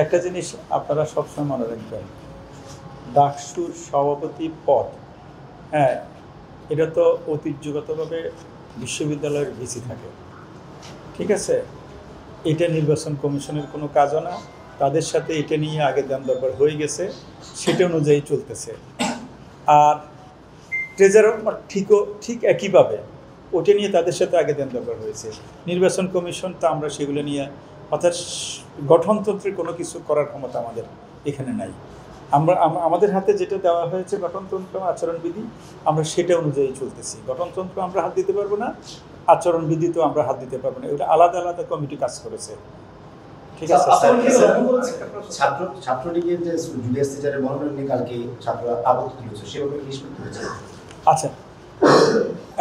একটা জিনিস আপনারা সবসময় মনে রাখবেন, ডাকসুর সভাপতি পদ, হ্যাঁ, এটা তো ঐতিহ্যগতভাবে বিশ্ববিদ্যালয়ের ভিসি থাকে, ঠিক আছে। এটা নির্বাচন কমিশনের কোনো কাজও না, তাদের সাথে এটা নিয়ে আগে দাম দরবার হয়ে গেছে, সেটা অনুযায়ী চলতেছে। আর ট্রেজারও ঠিক একইভাবে ওটা নিয়ে তাদের সাথে আগে দাম দরবার হয়েছে। নির্বাচন কমিশন তো আমরা সেগুলো নিয়ে, অর্থাৎ গঠনতন্ত্রের কোনো কিছু করার ক্ষমতা আমাদের এখানে নাই। আমাদের হাতে যেটা দেওয়া হয়েছে গঠনতন্ত্র আচরণবিধি, আমরা সেটা অনুযায়ী চলতেছি। গঠনতন্ত্র আমরা হাত দিতে পারবো না, আচরণবিধি তো আমরা হাত দিতে পারবো না, ওটা আলাদা আলাদা কমিটি কাজ করেছে, ঠিক আছে। ছাত্রলীগের যে জুলিয়াস সিজারের মনোনয়ন নিয়ে কালকে ছাত্ররা আপত্তি তুলেছে, সেভাবে নিষ্পত্তি হয়েছে। আচ্ছা,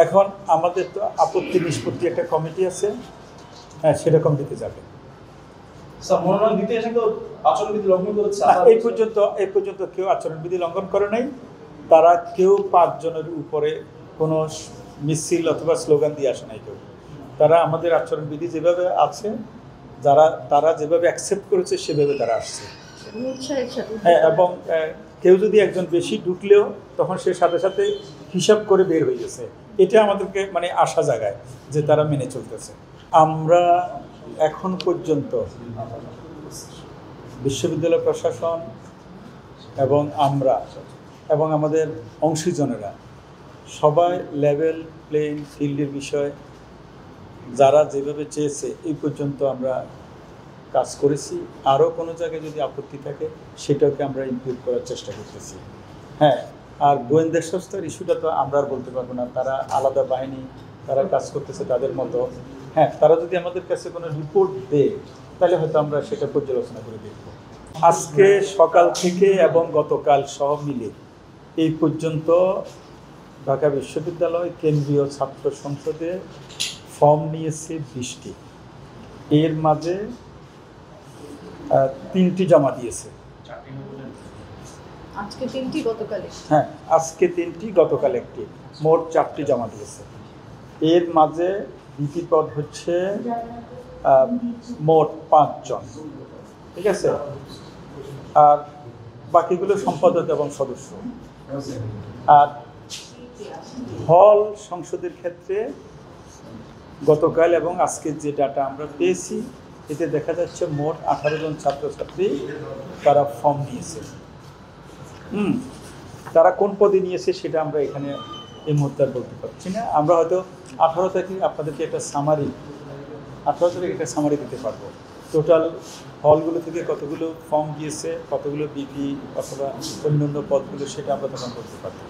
এখন আমাদের তো আপত্তি নিষ্পত্তি একটা কমিটি আছে, হ্যাঁ, সেটা কমিটিতে যাবে। মনোনয়ন দিতে এসে কেউ আচরণবিধি লঙ্ঘন করেছে? এই পর্যন্ত কেউ আচরণবিধি লঙ্ঘন করে নাই। তারা কেউ 5 জনের উপরে কোনো মিছিল অথবা স্লোগান দিয়ে আসে নাই কেউ। তারা আমাদের আচরণবিধি যেভাবে আছে, তারা যেভাবে অ্যাকসেপ্ট করেছে সেভাবে তারা আসছে, হ্যাঁ। এবং কেউ যদি একজন বেশি ঢুকলেও তখন সে সাথে সাথে হিসাব করে বের হয়ে গেছে। এটা আমাদেরকে মানে আশা জাগায় যে তারা মেনে চলতেছে। আমরা এখন পর্যন্ত বিশ্ববিদ্যালয় প্রশাসন এবং আমরা এবং আমাদের অংশীজনেরা সবাই লেভেল প্লেইং ফিল্ডের বিষয়ে যারা যেভাবে চেয়েছে এই পর্যন্ত আমরা কাজ করেছি। আরও কোনো জায়গায় যদি আপত্তি থাকে সেটাকে আমরা ইনক্লুড করার চেষ্টা করতেছি, হ্যাঁ। আর গোয়েন্দা সংস্থার ইস্যুটা তো আমরা আর বলতে পারবো না, তারা আলাদা বাহিনী, তারা কাজ করতেছে তাদের মতো, হ্যাঁ। তারা যদি আমাদের কাছে কোনো রিপোর্ট দেয় তাহলে হয়তো আমরা সেটা পর্যালোচনা করে দেখব। আজকে সকাল থেকে এবং গতকাল সব মিলে এই পর্যন্ত ঢাকা বিশ্ববিদ্যালয় কেন্দ্রীয় ছাত্র সংসদে ফর্ম নিয়েছে 20টি, এর মাঝে 3টি জমা দিয়েছে। আজকে 3টি, গতকালে, হ্যাঁ, আজকে 3টি, গতকাল 1টি, মোট 4টি জমা দিয়েছে। এর মাঝে বিপি পদ হচ্ছে মোট 5 জন, ঠিক আছে। আর বাকিগুলো সম্পাদক এবং সদস্য। আর হল সংসদের ক্ষেত্রে গতকাল এবং আজকে যে ডাটা আমরা পেয়েছি, এতে দেখা যাচ্ছে মোট 18 জন ছাত্রছাত্রী তারা ফর্ম নিয়েছে। তারা কোন পদে নিয়েছে সেটা আমরা এখানে এই মুহূর্তে বলতে পারছি না। আমরা হয়তো 18 তারিখে আপনাদেরকে একটা সামারি দিতে পারবো, টোটাল হলগুলো থেকে কতগুলো ফর্ম গিয়েছে, কতগুলো বিপি অথবা অন্যান্য পদগুলো, সেটা আমরা তখন বলতে পারবো।